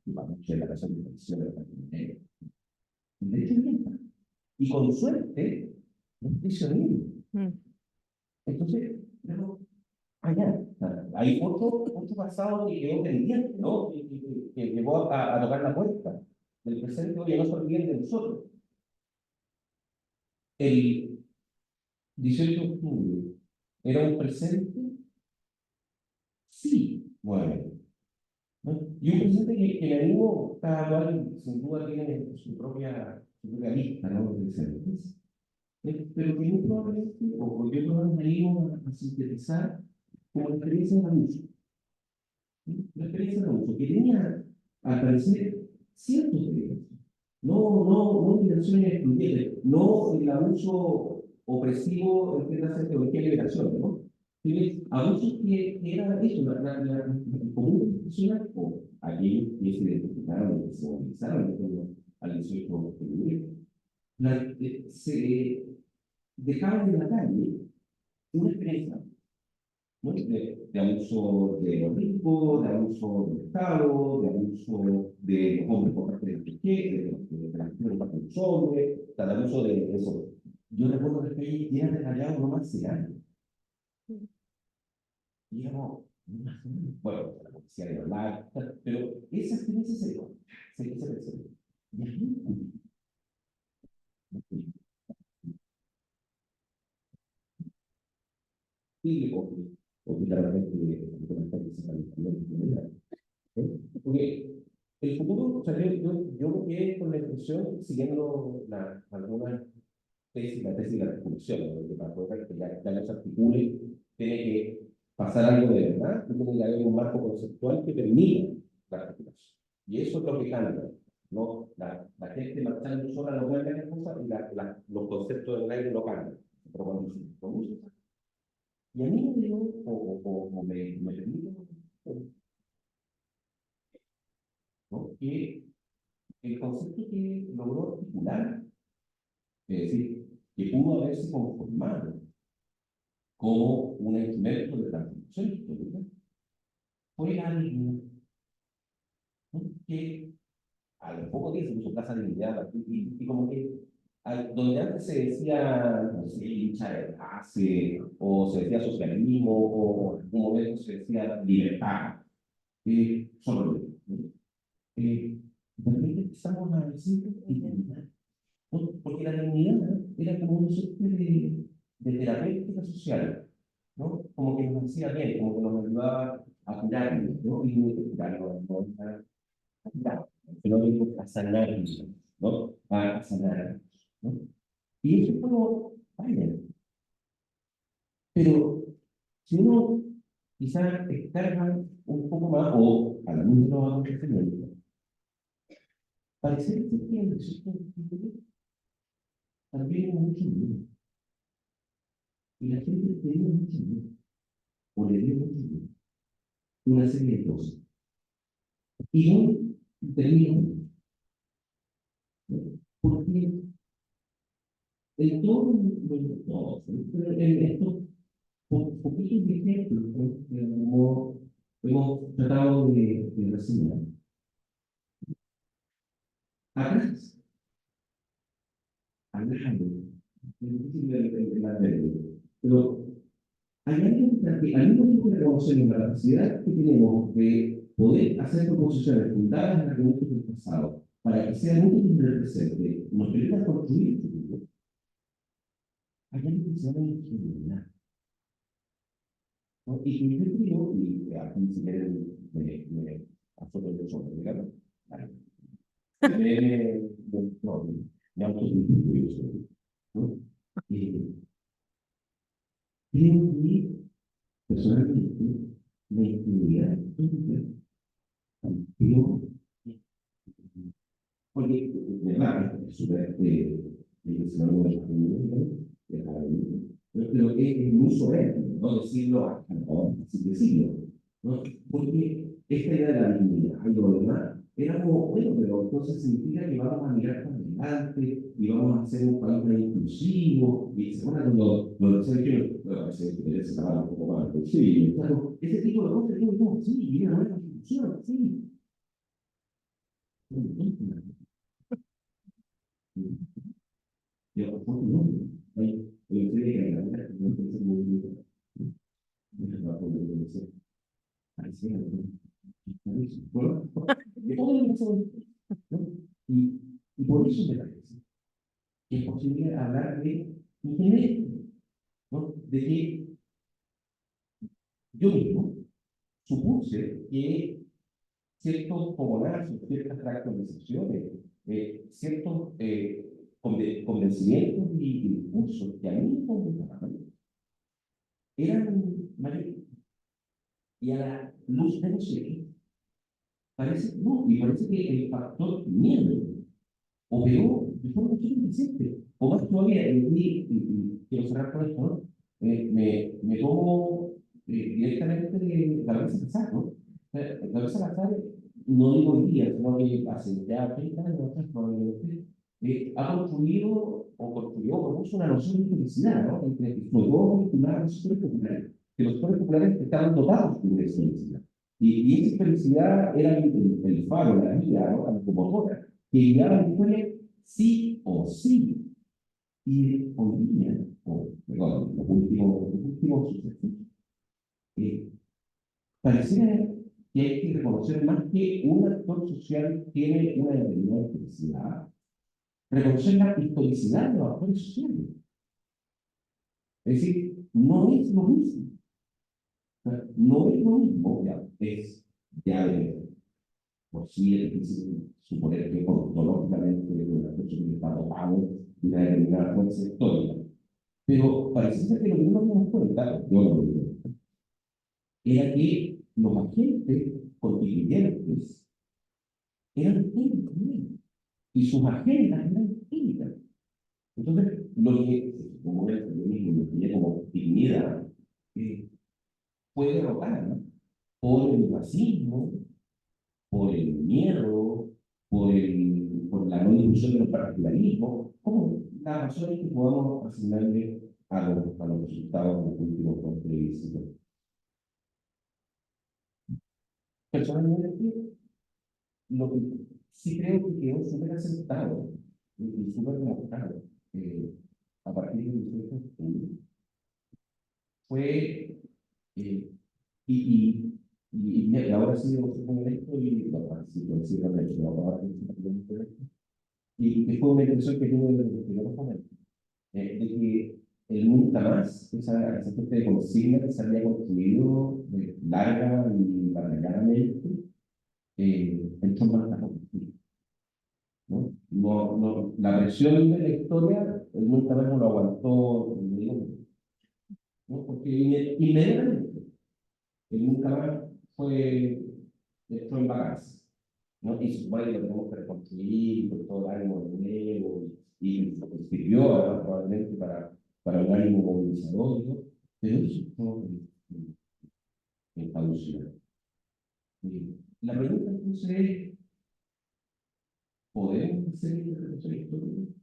B: vamos a la razón de televisión de la pandemia. De hecho, y con suerte, no es prisionero. Entonces, pero allá, hay otro pasado que quedó pendiente, ¿no? Que llegó a tocar la puerta del presente, oye, no se olviden de nosotros. El 18 de octubre era un presente, sí, bueno, ¿no? Y un presente que me animo, cada cual sin duda tiene su propia lista, ¿no? De presentes. Pero que muy probablemente, o yo creo que me animo a sintetizar como la experiencia de la música. La experiencia de la música, que tenía, al parecer, ciertos derechos. No dimensiones excluyentes, no el abuso opresivo en la teología de liberación, ¿no? Sino abusos que era eso, el común profesional, o aquellos que se identificaron, que se movilizaron al 18 de octubre, se dejaban en la calle una experiencia, ¿no? De abuso de los ricos, de abuso del Estado, de abuso de los hombres por parte de las mujeres, de las mujeres por parte de los hombres, de abuso de eso. Yo recuerdo que las calles eran detallados no más de años. Y éramos, no más de años. Bueno, la policía de hablar, pero esa experiencia se percibe. Y aquí, sí, o claramente, el comentario que se también, porque el futuro, o sea, yo me quedé con la impresión, siguiendo algunas tesis, la tesis de la revolución, ¿no? Que para poder que ya no se articule, tiene que pasar algo de verdad, y tiene que haber un marco conceptual que permita la articulación. Y eso es lo que cambia, ¿no? La gente marchando sola no puede cambiar cosas y los conceptos del aire no cambian. Pero cuando se produce, y a mí me dio, me permite, ¿no? Que el concepto que logró articular, es decir, que pudo haberse conformado como un instrumento de transformación histórica, fue la dignidad, ¿no? Que a los pocos días se puso Plaza de Dignidad, y como que donde antes se decía, no sé, hincha de clase, o se decía socialismo, o en algún momento se decía libertad, solo realmente empezamos a decir dignidad, ¿no? Porque la dignidad era como una suerte de terapéutica social, ¿no? Como que nos hacía bien, como que nos ayudaba a curarnos, ¿no? Y curarnos, ¿no? A curar, pero digo, a sanarnos, ¿no? A sanarnos, ¿no? Y eso fue como, vaya, pero si uno quizás descarga un poco más, o a la luz de los acontecimientos, parece que el 18 de octubre también hubo mucho miedo. Y la gente tenía mucho miedo, o le dio mucho miedo, una serie de cosas. Y no termino, ¿no? Porque en todo, no, pero en estos poquitos ejemplos, ¿no? Como hemos tratado de reseñar, atrás, hablando, es difícil pero hay algo que al mismo tiempo que reconocemos la capacidad que tenemos de poder hacer proposiciones fundadas en argumentos del pasado para que sean útiles en el presente, nos permita construir el futuro. Hay algo que se llama ingenuidad, ¿no? Y que yo creo, y aquí si quieren me azoto el solo, digamos, no, me autocritico yo solo, ¿no? Creo que personalmente la ingenuidad súper impresionante de pero que es muy soberbio, ¿no? Decirlo hasta ahora, sin decirlo, ¿no? Porque esta idea de la dignidad y lo demás era como, bueno, pero entonces significa que vamos a mirar para adelante y vamos a hacer un país más inclusivo. Y se acuerdan cuando decían que, bueno, a veces interesa trabajar un poco más, pero sí, claro, ese tipo de cosas, yo digo, sí, y una nueva constitución, sí. Yo, ¿por qué no? Hay, que la verdad, no pienso muy bien. No, no, no, ahí sí, bueno, de todo el mundo, ¿no? Y por eso me parece que es posible hablar de ingeniería, ¿no? De que yo mismo supuse que ciertos fogonazos, ciertas caracterizaciones, ciertos convencimientos y discursos que a mí me convocaban eran mayores. Y a la luz de los hechos, parece, no, y parece que el factor miedo operó de forma muy eficiente. O más todavía, y quiero cerrar con esto, ¿no? Me tomo directamente de Gabriel Salazar, ¿no? Gabriel Salazar, no digo hoy día, sino que hace ya 30 años atrás, probablemente, ha construido o construyó, propuso una noción de felicidad, ¿no? Entre explotó vinculada a los sectores populares, que los sectores populares estaban dotados de una felicidad. Y esa felicidad era el faro, la vida, ¿no? La locomotora, que guiaba la historia sí o sí. Y hoy día, o perdón, los últimos sucesos, eh, pareciera que hay que reconocer más que un actor social tiene una determinada felicidad, reconocer la historicidad de los actores sociales. Es decir, no es lo mismo. O sea, no es lo mismo, ya de por sí es difícil suponer que ontológicamente una persona está dotado de una determinada fuerza histórica. Pero parece ser que lo que no nos dimos cuenta, yo lo digo, era que los agentes constituyentes eran ellos también, y sus agendas eran distintas. Entonces, lo que, como el periodismo tenía como dignidad, fue derrotada, ¿no? Por el racismo, por el miedo, por la no inclusión de los particularismos, como las razones que podamos asignarle a los resultados de los últimos plebiscitos. Personalmente, lo que sí creo que quedó súper aceptado y súper demostrado a partir del 18 de julio fue, eh, y, ahora sí debo ser muy honesto y lo participo en cierta medida, y que fue una impresión que tuve desde los primeros momentos, de que el nunca más, esa suerte de consigna que se había construido larga y batalladamente, entró en marcha conflictiva, ¿no? La presión de la historia, él nunca más no lo aguantó, ¿no? Porque inmediatamente, él nunca más fue, entró en vacancia, ¿no? Y supone que lo tenemos que reconstruir con todo el ánimo de nuevo, y sirvió además probablemente para un ánimo movilizador, ¿no? Pero eso no en caducidad. La pregunta entonces es, ¿podemos hacer interpretación histórica?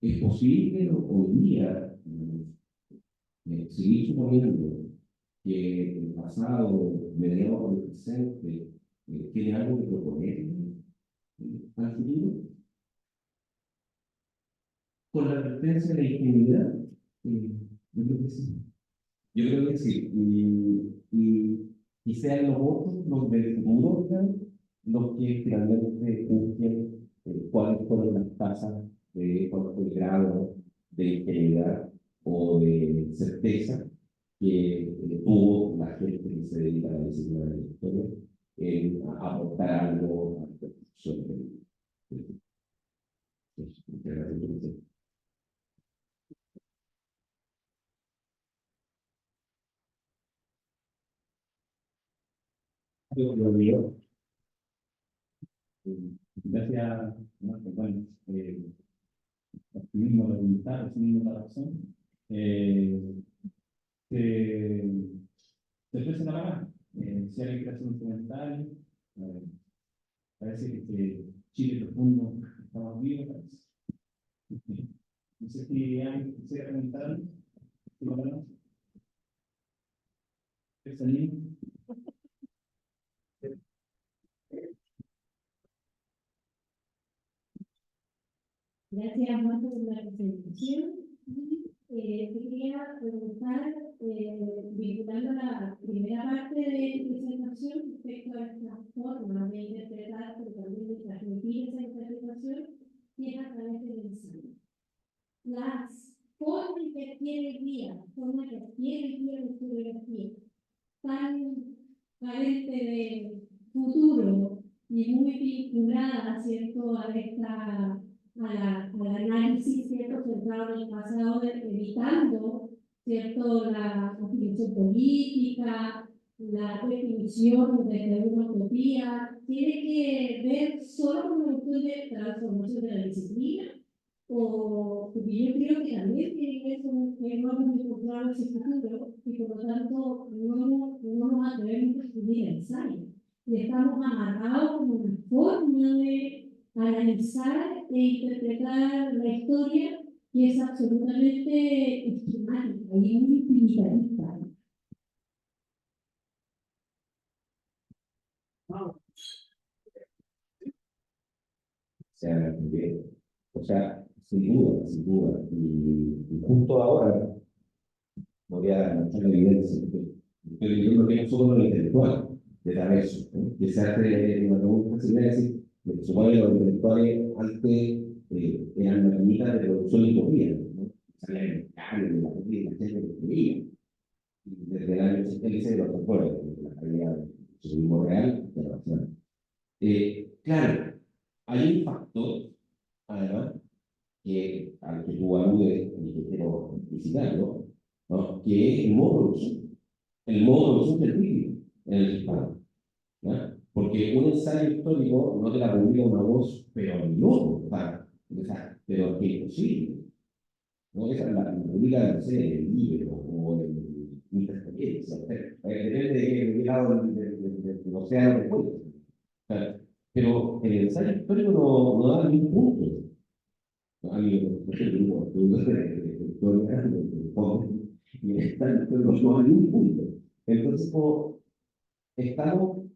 B: ¿Es posible hoy día seguir suponiendo que el pasado, mediado por el presente, tiene algo que proponer al futuro? Con la advertencia de la ingenuidad, yo creo que sí. Yo creo que sí. Y sean los otros, los del futuro, los que finalmente juzguen cuáles fueron las tasas, cuál fue el grado de ingenuidad o de certeza que tuvo la gente que se dedica a la disciplina de la historia en aportar algo a la construcción de la cultura. Yo lo digo. Gracias.
A: bueno, optimismo la voluntad, optimismo la razón, se ofrece la mano. Si alguien quiere hacer un comentario, eh, parece que Chile profundo, estamos vivos, parece. No sé si alguien quisiera comentar algo. ¿Está bien?
C: Gracias, Marco, por la presentación. Te quería preguntar, vinculando la primera parte de tu presentación respecto a estas formas de interpretar, pero también de transmitir esa interpretación, que es a través del ensayo. Las formas que adquiere el día, formas que adquiere el día de historiografía, tan carente de futuro y muy vinculada, ¿cierto?, al análisis, ¿cierto?, centrado en el pasado, evitando, ¿cierto?, la definición política, la definición de una utopía, tiene que ver solo con una cuestión de transformación de la disciplina, o porque yo creo que también tiene que ver con que no hemos encontrado ese futuro y por lo tanto no nos atrevemos a escribir ensayo. Y estamos amarrados con una forma de analizar e interpretar la historia que es absolutamente esquemática y muy utilitarista.
B: O sea, sin duda, sin duda. Y justo ahora voy a mostrar la evidencia. Estoy leyendo que es solo lo intelectual de Traverso, ¿no? Que se hace una pregunta similar, es decir, que supone que los intelectuales antes eran maquinitas de producción de utopía, ¿no? Salían en el cambio, de la gente, y la gente que escribía. Y desde el año 80 dice los autores, la calidad del socialismo real de la nación. Claro, hay un factor, además, al que tú aludes y que quiero visitarlo, ¿no? Que es el modo de producción. El modo de producción científico en el hispano. ¿Ya? Porque un ensayo histórico no te la publica una voz, pero ni loco, o sea, pero que es imposible. ¿No? Esa la publica, no sé, en el libro o en interferencia. Depende de qué lado del océano te encuentres. Pero el ensayo histórico no da ningún punto. A mí, por ejemplo, y están no hay ningún punto. Entonces, como estamos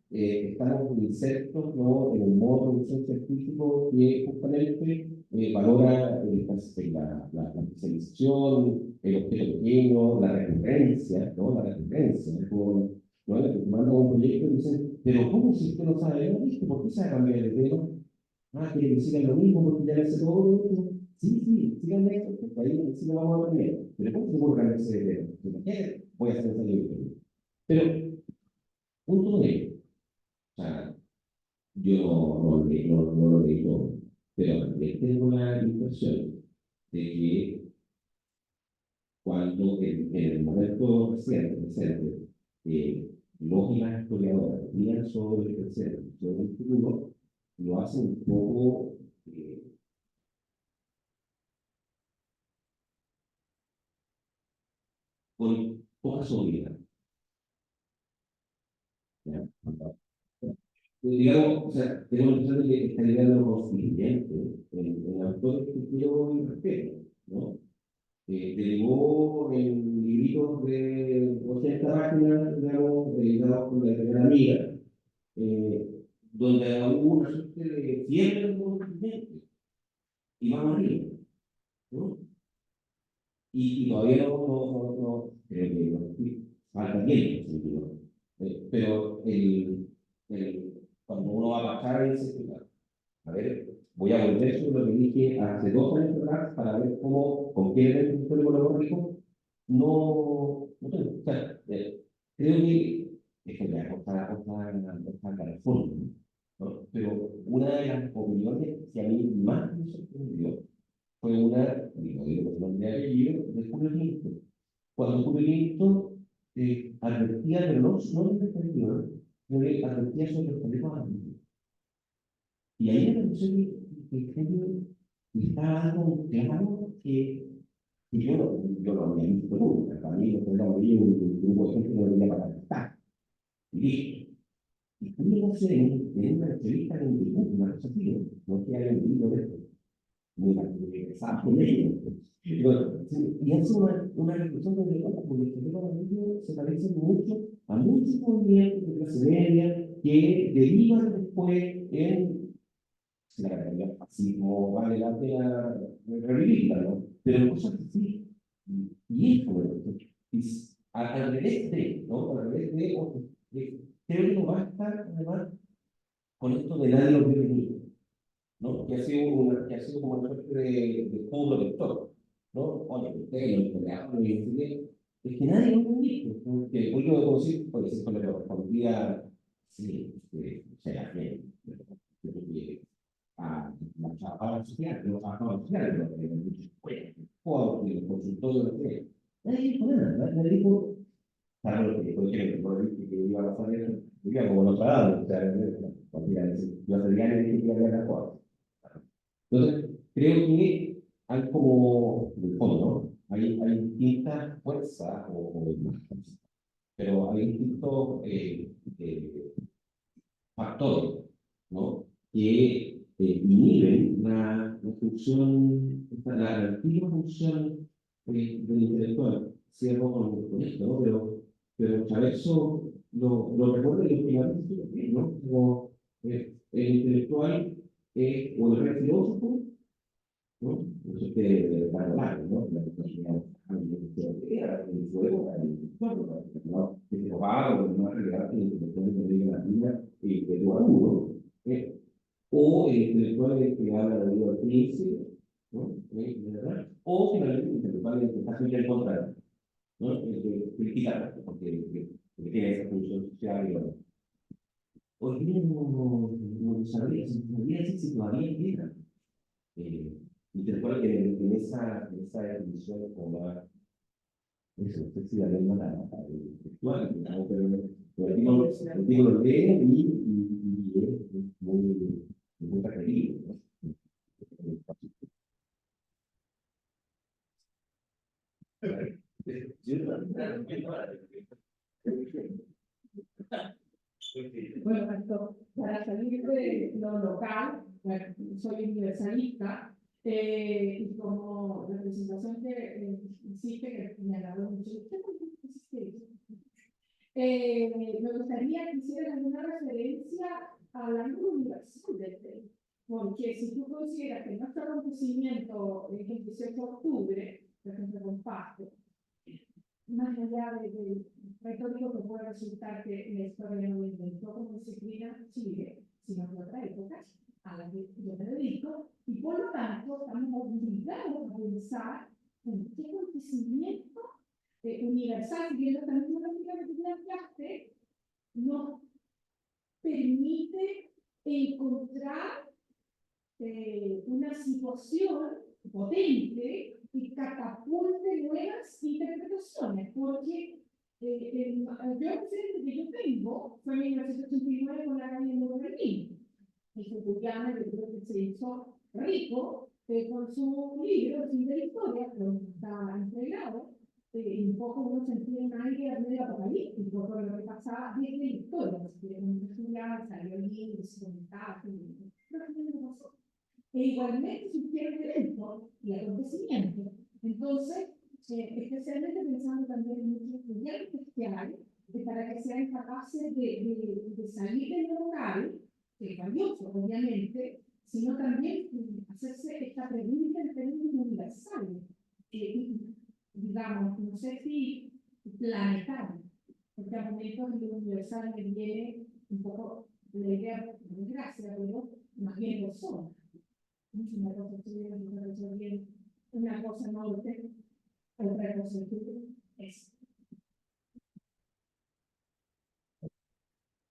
B: insertos, ¿no?, en un modo de producción científico que justamente valora la especialización, el objeto pequeño, la recurrencia, ¿no? La recurrencia. Es como, ¿no?, te mandan un proyecto y dicen, pero ¿cómo si usted no sabe? ¿No? ¿Viste? ¿Por qué se va a cambiar de tema? Ah, quiere que sigan lo mismo porque ya le hace todo lo mismo. Sí, sigan eso, porque ahí sí lo vamos a aprender. Pero ¿cómo se puede cambiarse de tema? ¿Por qué voy a hacer esa libro? Pero, punto de ello. O sea, yo no lo digo, pero también tengo la impresión de que cuando en el momento presente, los y las historiadoras miran sobre el presente, sobre el futuro, lo hacen un poco con poca sobriedad. ¿Ya? Digamos, o sea, tengo la impresión de que está llegando constituyente en autores que quiero y respeto, ¿no? Derivó en libritos de 80 páginas, digamos, editados por la primera amiga, donde hubo una suerte de fiebre de constituyente, y vamos arriba, ¿no? Y todavía creo que falta tiempo, sentido. Pero cuando uno va a bajar, dice, a ver, voy a volver sobre lo que dije hace 2 años atrás para ver cómo, con qué elemento histórico logológico no tengo. O sea, creo que esto ya es otra calefón, ¿no? Pero una de las opiniones que a mí más me sorprendió fue una, digo por nombre de apellido, de Julio Pinto. Cuando Julio Pinto advertía, pero no en perspectiva, sino que advertía sobre los problemas. Y ahí me pareció que que Julio me estaba dando un claro que yo no había visto nunca. Para mí, los programas de un grupo de gente no venía para estar. Y listo. Y Julio no sé, en una entrevista en un grupo, una cosa así, no que haya un libro de esto, muy pesado con ellos. Y bueno, y hace una reflexión donde porque el tema de ellos se parece mucho a muchos movimientos de clase media que derivan después en la realidad fascismo, vale la pena revivirla, ¿no? Pero cosas así, y eso, al revés de, ¿no? Al revés de, creo que no basta, además, con esto de nadie lo vio venir, ¿no? Que ha sido como una suerte de juego lector, ¿no? Oye, ustedes, los peleados, es que nadie lo vio venir, ¿no? Que hoy yo debo decir, oye, si esto le correspondía, sí, o sea, bien, a la social, los trabajadores sociales, los consultores, nadie dijo nada, nadie dijo, claro, que por ejemplo, que iba a pasar eso, diga como no parado, o sea, yo hace días que iba a ver las cosas. Entonces, creo que hay como, en el fondo, ¿no? Hay distintas fuerzas, pero hay distintos factores, ¿no? Que inhiben la función, la antigua función del intelectual. Cierro con esto, ¿no? Pero Chaveso lo recuerda y lo primariza, ¿no? Como el intelectual o el rey filósofo, ¿no? Eso es de hablar, ¿no? La personalidad en su época, ¿no? Que se robaba, lo más relevante, el intelectual de América Latina, de Guadalajara, o el intelectual que habla de la vida del príncipe, ¿no? O finalmente el intelectual que está siempre en contra, ¿no? El que critica, porque tiene esa función social. Hoy día no sabría si todavía queda intelectual que en esa definición como la eso, usted sí, la lengua textual, pero el tipo lo lee y es muy requerido, ¿no?
C: Bueno, esto, para salir de lo local, bueno, soy universalista, y como representación que existe, que me agradó mucho, me gustaría que hicieran alguna referencia al ángulo universal del tema, porque si tú consideras que nuestro acontecimiento es el 18 de octubre, por ejemplo, con Pasto, más allá del retórico que puede resultar que la historia no lo inventó como disciplina Chile, sino de otra época, a la que yo me dedico, y por lo tanto estamos obligados a pensar en qué acontecimiento universal, viendo también una lógica que tú planteaste, nos permite encontrar una situación potente y catapulte nuevas interpretaciones, porque yo el que yo tengo fue en 1989 con la calle de Berlín, y Fukuyama, yo creo que se hizo rico con su libro, el fin de la historia, pero está entregado, un poco uno sentía un aire medio apocalíptico por lo que pasaba desde la historia, si quieren estudiar, salió el libro, se comentaba, pero no pasó. E igualmente surgieron eventos y acontecimientos. Entonces, especialmente pensando también en muchos estudiantes que hay, para que sean capaces de salir del local, que es valioso, obviamente, sino también hacerse esta pregunta en términos universales, digamos, no sé si planetario, porque a momentos en lo universal me viene un poco la idea de gracia, pero más bien persona. Una cosa estuviera, una cosa bien, una cosa norte, otra cosa es.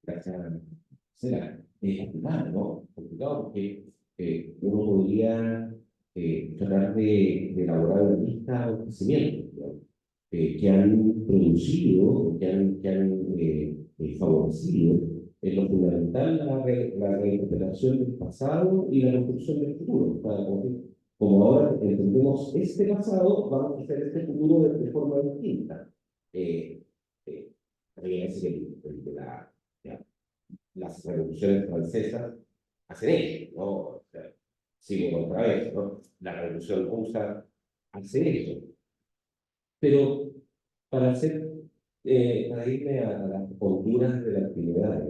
B: Gracias. Será complicado, ¿no? Complicado porque uno podría tratar de elaborar una lista de acontecimientos, ¿no? Que han producido, que han favorecido es lo fundamental la recuperación del pasado y la construcción del futuro. O sea, como ahora entendemos este pasado, vamos a hacer este futuro de forma distinta. A mí me parece que las revoluciones francesas hacen eso, ¿no? O sea, sigo otra vez, ¿no? La revolución rusa hace eso. Pero para para irme a las honduras de la actividad,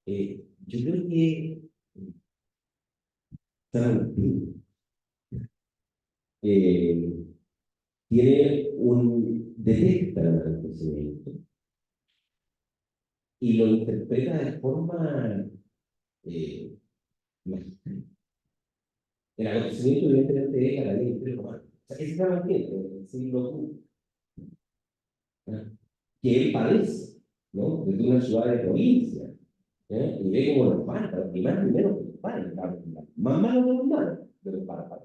B: yo creo que Tarantino eh, detecta el acontecimiento y lo interpreta de forma eh, magistral. El acontecimiento evidentemente es la ley del Imperio Romano. O sea, ese es el siglo que él padece, ¿no? Desde una ciudad de provincia, y ve cómo los matan, ni más ni menos que los paran, más malos de los malos, pero para,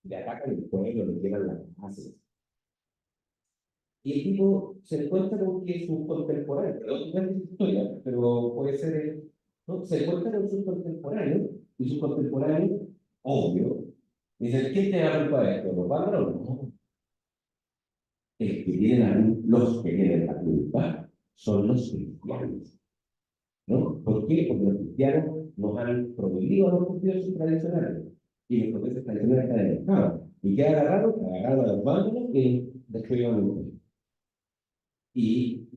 B: le atacan el pueblo, le queman las casas. Y el tipo se encuentra con que sus contemporáneos, perdón, no es historia, pero puede ser, ¿no? Se encuentra con sus contemporáneos, y sus contemporáneos, obvio, dicen, ¿quién tiene la culpa de esto? ¿Los bárbaros? No. Los que tienen la culpa son los cristianos, ¿no? ¿Por qué? Porque los cristianos nos han prohibido a los judíos tradicionales, y los judíos tradicionales están en el Estado. ¿Y qué agarraron? Agarraron a los bárbaros y destruyeron el mundo. Y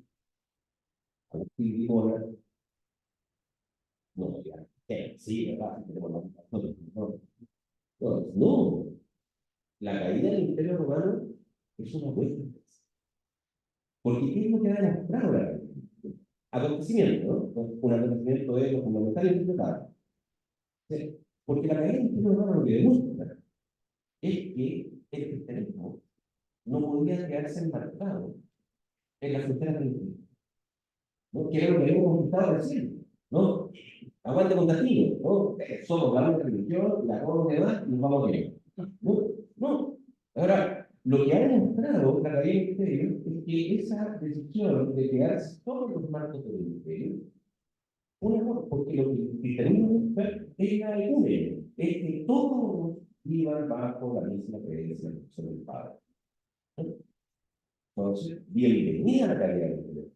B: Agustín Limona, no, ya, sí, ¿verdad? Tenemos no, la caída del Imperio Romano es una buena noticia. Porque ¿qué es lo que ha demostrado la caída? Acontecimiento, ¿no? Un acontecimiento es lo fundamental y interpretado. ¿Sí? Porque la caída del Imperio Romano lo que demuestra es que el cristianismo no podía quedarse enmarcado en la frontera del imperio, ¿no? Que era lo que habíamos conquistado recién, ¿no? Aguante con Castillo, ¿no? Somos la única religión, la todos los demás, y nos vamos bien. No, no. Ahora, lo que ha demostrado la caída del imperio es que esa decisión de quedarse todos los marcos del imperio, un error, porque lo que el cristianismo es la ecúmene, es que todos vivan bajo la misma creencia sobre el Padre. Entonces, bienvenida a la caída del imperio,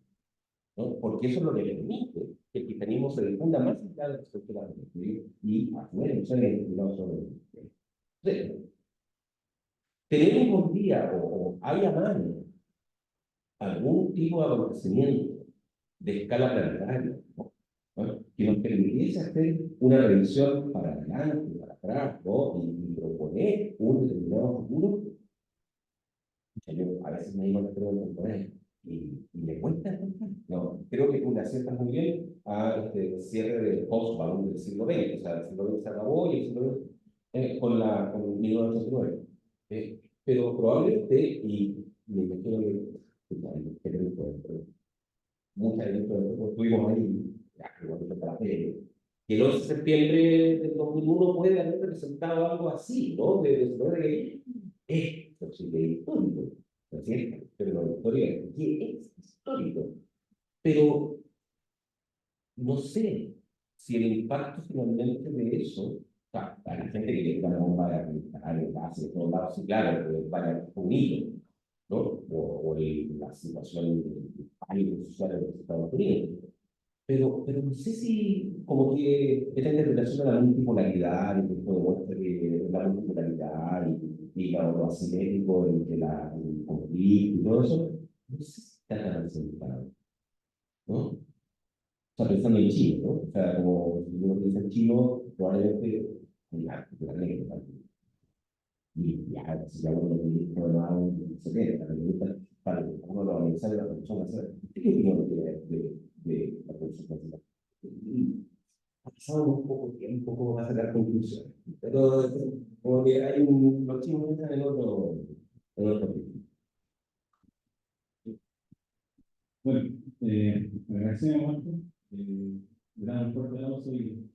B: ¿no? Porque eso es lo que permite que el cristianismo se difunda más allá de la estructura del imperio y afuera, no sobre el imperio. Entonces, tenemos un día o hay a mano algún tipo de acontecimiento de escala planetaria, ¿no? ¿No? Que nos permitiese hacer una revisión para adelante, para atrás, ¿no? Y proponer un determinado futuro. Yo a veces me digo la pregunta y me cuesta encontrar. No, creo que tú le aciertas muy bien a este cierre del post-bound del siglo XX. O sea, el siglo XX se acabó y el siglo XX con 1909. Pero probablemente, y me imagino que mucha gente estuvimos ahí, que el 11 de septiembre del 2001 puede haber representado algo así, ¿no? De que es posible histórico, ¿no es cierto? Pero la historia es que es histórico. Pero no sé si el impacto finalmente de eso, o sea, hay gente que le da la bomba de gas de todos lados, sí, claro, que vaya unido, ¿no? La situación del pánico social en los Estados Unidos. Pero no sé si como que esta interpretación de la multipolaridad, y que esto demuestra que la multipolaridad y lo asimétrico entre el conflicto y todo eso, no sé si está tan aceptado, ¿no? O sea, pensando en Chile, ¿no? O sea, como si uno piensa en chino, probablemente la lengua, y ya, si ya uno lo tiene programado en 70, para uno lo analiza la persona, ¿qué opinión de la persona? Ha pasado un poco tiempo a sacar conclusiones, pero como que hay los chinos entran en otro tipo.
A: Bueno, agradecemos, Marco. Le damos un fuerte aplauso y